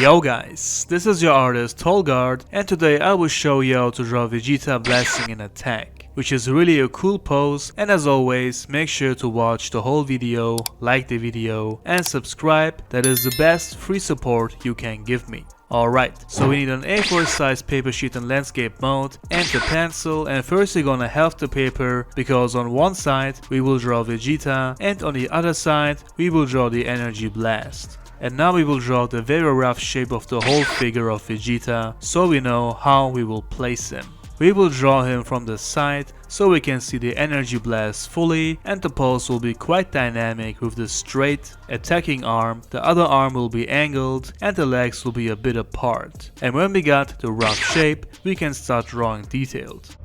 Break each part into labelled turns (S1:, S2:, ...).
S1: Yo guys, this is your artist Tolg, and today I will show you how to draw Vegeta blessing in a tank, which is really a cool pose. And as always, make sure to watch the whole video, like the video and subscribe. That is the best free support you can give me. Alright, so we need an A4 size paper sheet in landscape mode and a pencil, and first we're gonna halve the paper because on one side we will draw Vegeta and on the other side we will draw the energy blast. And now we will draw the very rough shape of the whole figure of Vegeta so we know how we will place him. We will draw him from the side so we can see the energy blast fully, and the pose will be quite dynamic with the straight attacking arm, the other arm will be angled and the legs will be a bit apart. And when we got the rough shape, we can start drawing detailed.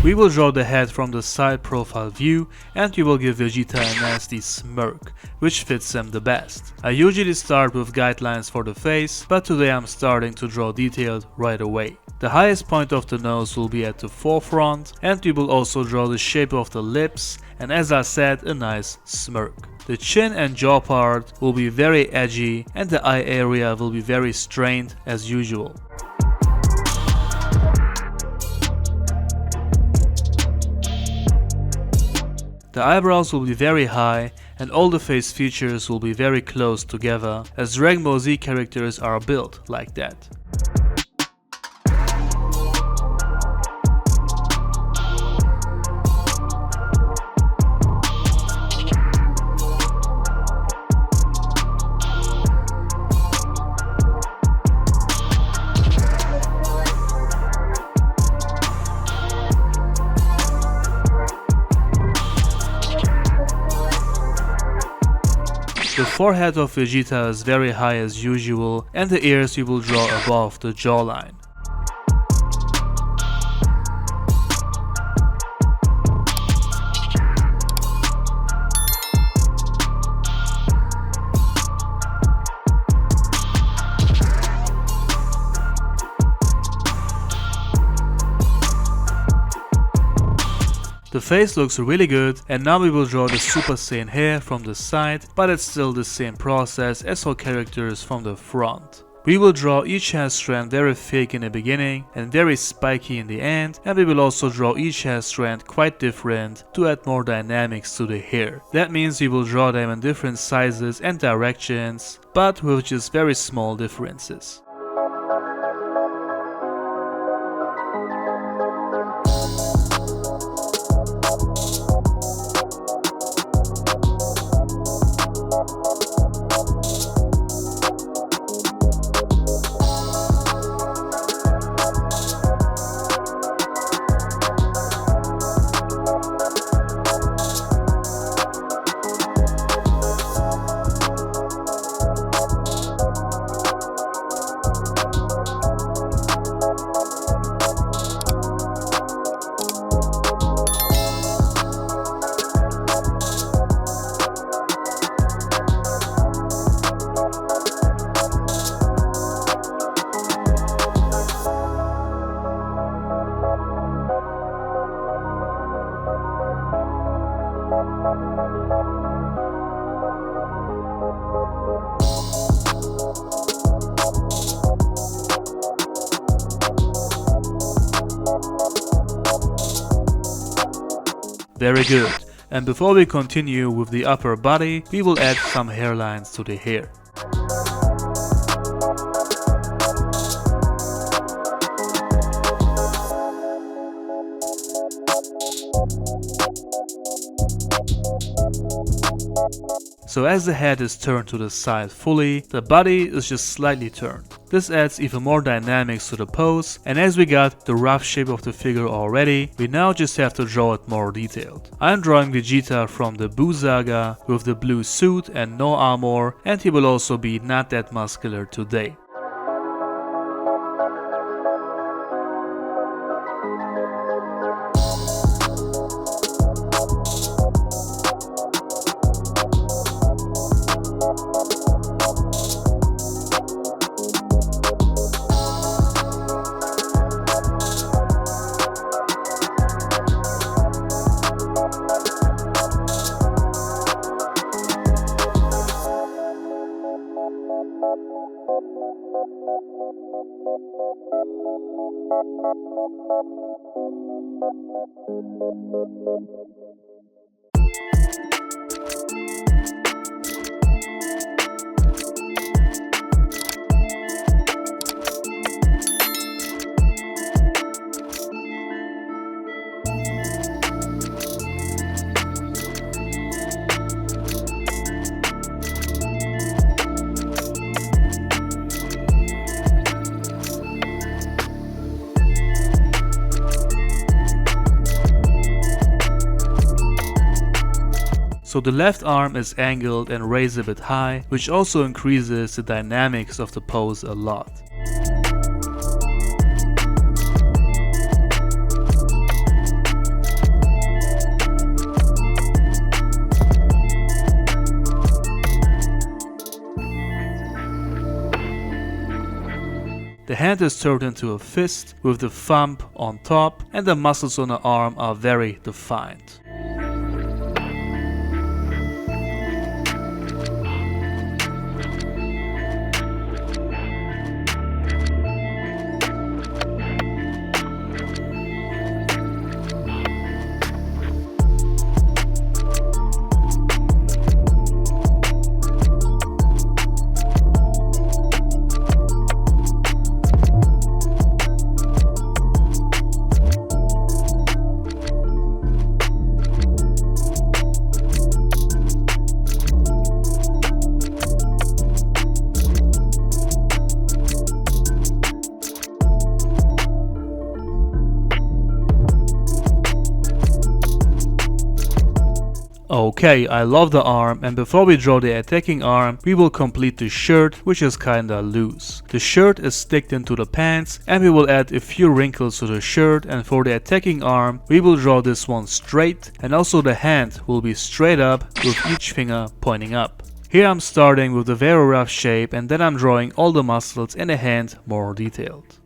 S1: We will draw the head from the side profile view and we will give Vegeta a nasty smirk, which fits him the best. I usually start with guidelines for the face, but today I'm starting to draw detailed right away. The highest point of the nose will be at the forefront, and we will also draw the shape of the lips and, as I said, a nice smirk. The chin and jaw part will be very edgy and the eye area will be very strained as usual. The eyebrows will be very high and all the face features will be very close together, as Dragon Ball Z characters are built like that. The forehead of Vegeta is very high as usual, and the ears we will draw above the jawline. The face looks really good, and now we will draw the Super Saiyan hair from the side, but it's still the same process as for characters from the front. We will draw each hair strand very fake in the beginning and very spiky in the end, and we will also draw each hair strand quite different to add more dynamics to the hair. That means we will draw them in different sizes and directions, but with just very small differences. Very good. And before we continue with the upper body, we will add some hairlines to the hair. So as the head is turned to the side fully, the body is just slightly turned. This adds even more dynamics to the pose, and as we got the rough shape of the figure already, we now just have to draw it more detailed. I'm drawing Vegeta from the Buu saga with the blue suit and no armor, and he will also be not that muscular today. So the left arm is angled and raised a bit high, which also increases the dynamics of the pose a lot. The hand is turned into a fist with the thumb on top, and the muscles on the arm are very defined. Okay, I love the arm, and before we draw the attacking arm, we will complete the shirt, which is kinda loose. The shirt is sticked into the pants, and we will add a few wrinkles to the shirt, and for the attacking arm, we will draw this one straight, and also the hand will be straight up with each finger pointing up. Here I'm starting with a very rough shape, and then I'm drawing all the muscles in the hand more detailed.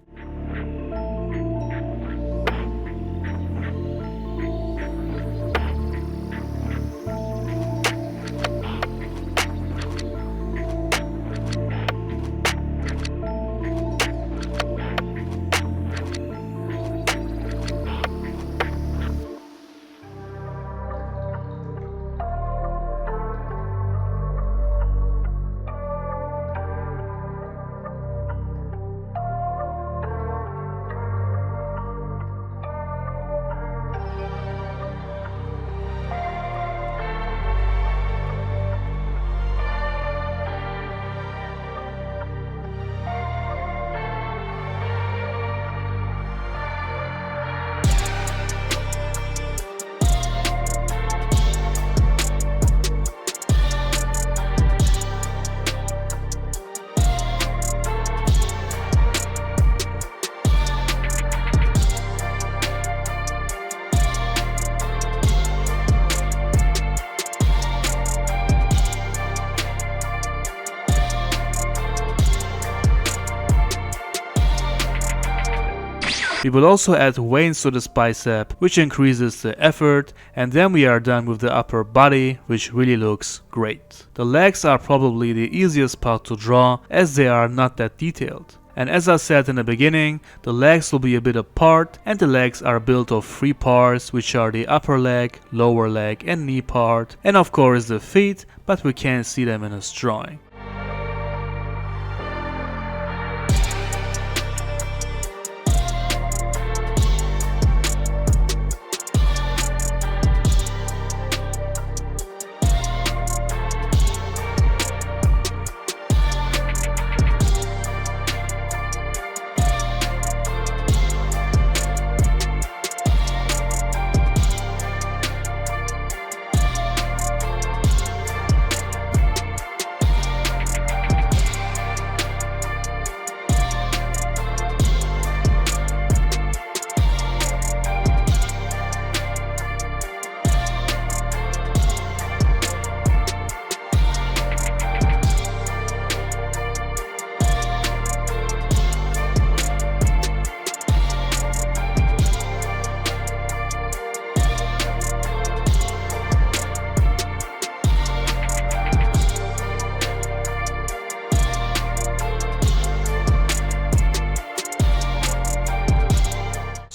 S1: We will also add veins to this bicep, which increases the effort, and then we are done with the upper body, which really looks great. The legs are probably the easiest part to draw, as they are not that detailed. And as I said in the beginning, the legs will be a bit apart, and the legs are built of 3 parts, which are the upper leg, lower leg and knee part, and of course the feet, but we can't see them in this drawing.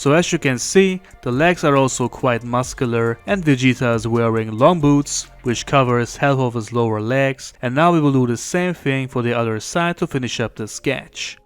S1: So as you can see, the legs are also quite muscular, and Vegeta is wearing long boots, which covers half of his lower legs, and now we will do the same thing for the other side to finish up the sketch.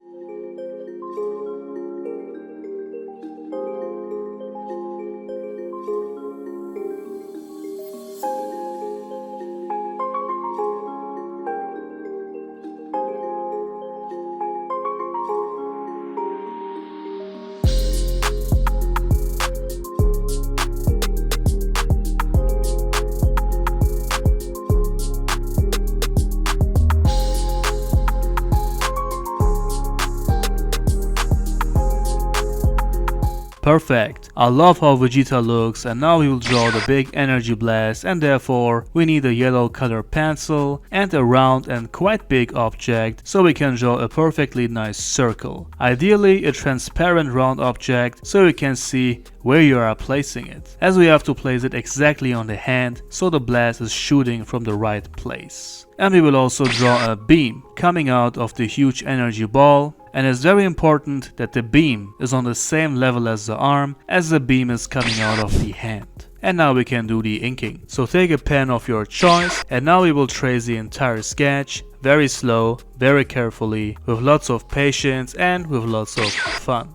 S1: Perfect. I love how Vegeta looks, and now we will draw the big energy blast, and therefore we need a yellow color pencil and a round and quite big object so we can draw a perfectly nice circle. Ideally a transparent round object so you can see where you are placing it, as we have to place it exactly on the hand so the blast is shooting from the right place. And we will also draw a beam coming out of the huge energy ball. And it's very important that the beam is on the same level as the arm as the beam is coming out of the hand. And now we can do the inking. So take a pen of your choice, and now we will trace the entire sketch very slow, very carefully, with lots of patience and with lots of fun.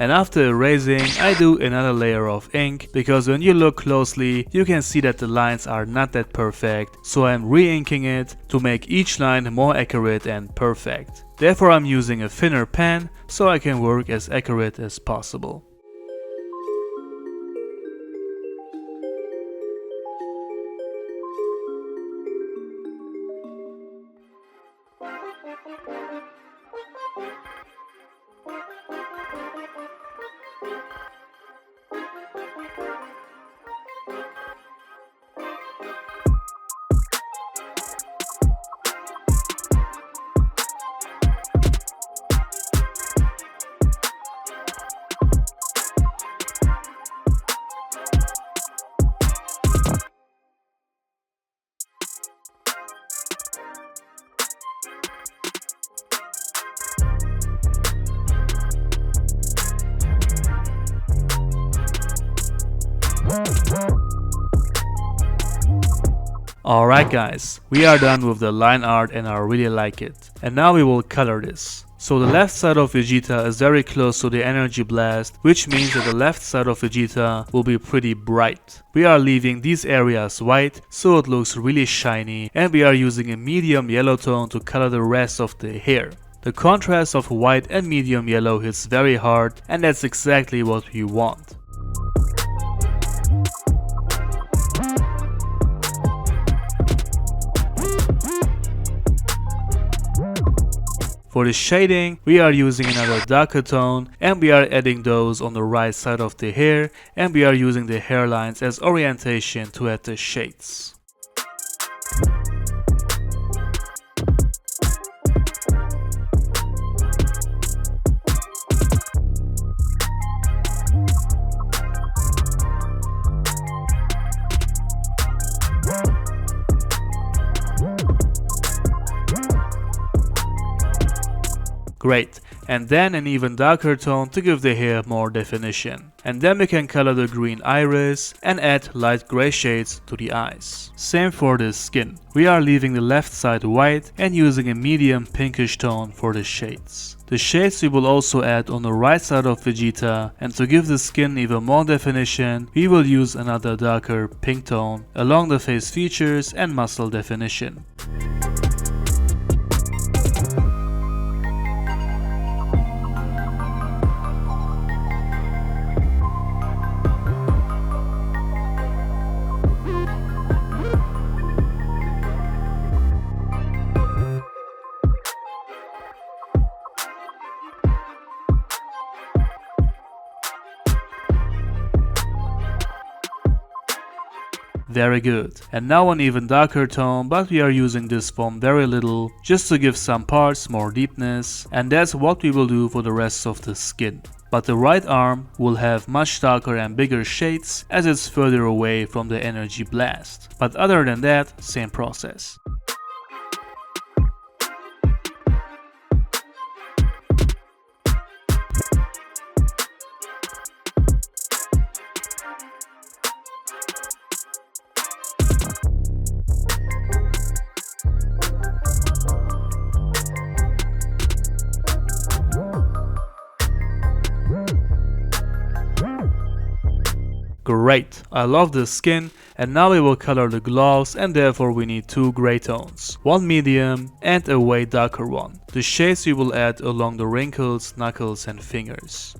S1: And after erasing, I do another layer of ink, because when you look closely, you can see that the lines are not that perfect, so I'm re-inking it to make each line more accurate and perfect. Therefore I'm using a thinner pen, so I can work as accurate as possible. Alright guys, we are done with the line art and I really like it. And now we will color this. So the left side of Vegeta is very close to the energy blast, which means that the left side of Vegeta will be pretty bright. We are leaving these areas white so it looks really shiny, and we are using a medium yellow tone to color the rest of the hair. The contrast of white and medium yellow hits very hard, and that's exactly what we want. For the shading, we are using another darker tone, and we are adding those on the right side of the hair, and we are using the hairlines as orientation to add the shades. Great, and then an even darker tone to give the hair more definition. And then we can color the green iris and add light gray shades to the eyes. Same for the skin. We are leaving the left side white and using a medium pinkish tone for the shades. The shades we will also add on the right side of Vegeta, and to give the skin even more definition, we will use another darker pink tone along the face features and muscle definition. Very good. And now an even darker tone, but we are using this foam very little, just to give some parts more deepness, and that's what we will do for the rest of the skin. But the right arm will have much darker and bigger shades as it's further away from the energy blast. But other than that, same process. Great, I love the skin, and now we will color the gloves, and therefore we need two gray tones, one medium and a way darker one. The shades we will add along the wrinkles, knuckles and fingers.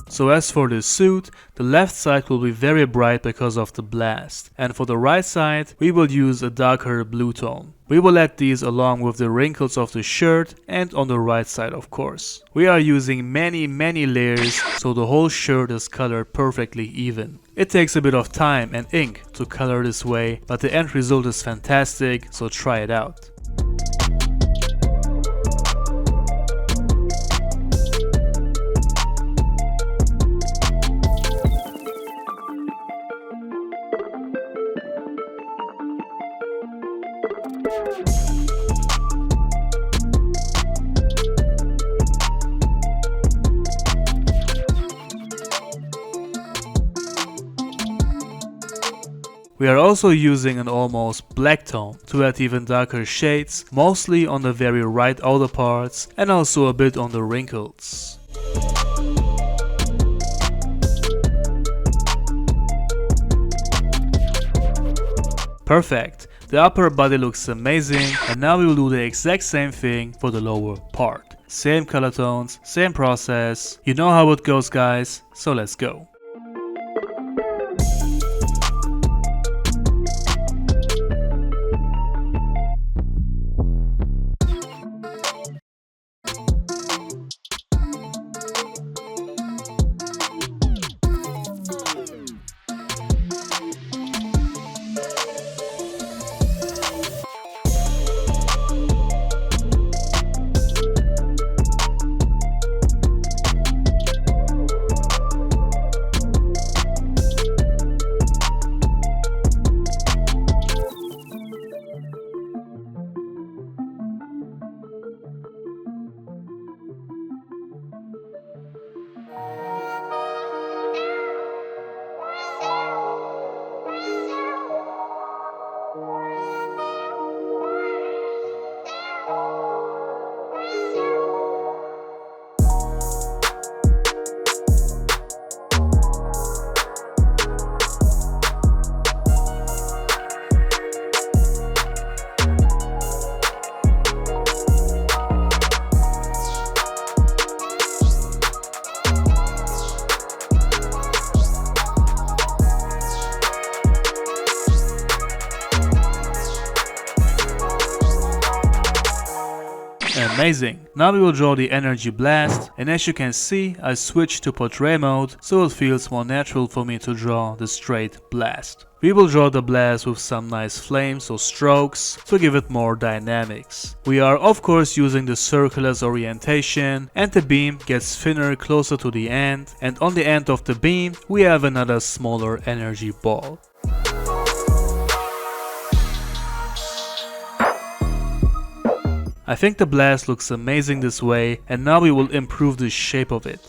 S1: So as for the suit, the left side will be very bright because of the blast, and for the right side we will use a darker blue tone. We will add these along with the wrinkles of the shirt and on the right side of course. We are using many layers so the whole shirt is colored perfectly even. It takes a bit of time and ink to color this way, but the end result is fantastic, so try it out. We are also using an almost black tone to add even darker shades, mostly on the very right outer parts and also a bit on the wrinkles. Perfect! The upper body looks amazing, and now we will do the exact same thing for the lower part. Same color tones, same process. You know how it goes, guys, so let's go. Amazing! Now we will draw the energy blast, and as you can see I switched to portrait mode so it feels more natural for me to draw the straight blast. We will draw the blast with some nice flames or strokes to give it more dynamics. We are of course using the circle as orientation, and the beam gets thinner closer to the end, and on the end of the beam we have another smaller energy ball. I think the blast looks amazing this way, and now we will improve the shape of it.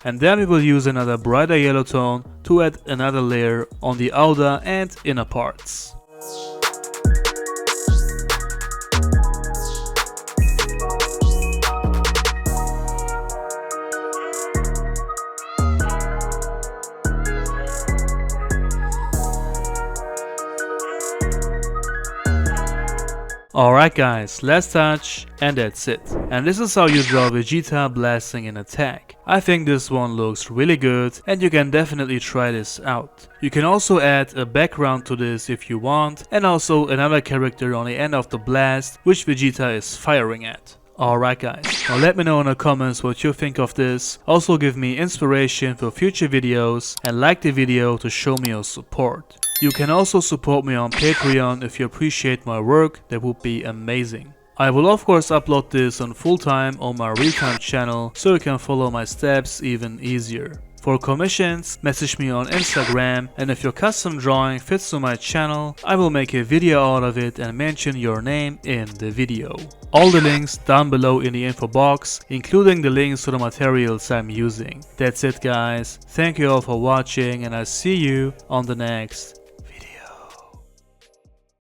S1: and then we will use another brighter yellow tone to add another layer on the outer and inner parts.
S2: Alright guys, last touch, and that's it. And this is how you draw Vegeta blasting an attack. I think this one looks really good and you can definitely try this out. You can also add a background to this if you want, and also another character on the end of the blast which Vegeta is firing at. Alright guys, now let me know in the comments what you think of this. Also give me inspiration for future videos and like the video to show me your support. You can also support me on Patreon if you appreciate my work, that would be amazing. I will of course upload this on full time on my real-time channel so you can follow my steps even easier. For commissions, message me on Instagram, and if your custom drawing fits to my channel, I will make a video out of it and mention your name in the video. All the links down below in the info box, including the links to the materials I'm using. That's it guys, thank you all for watching and I'll see you on the next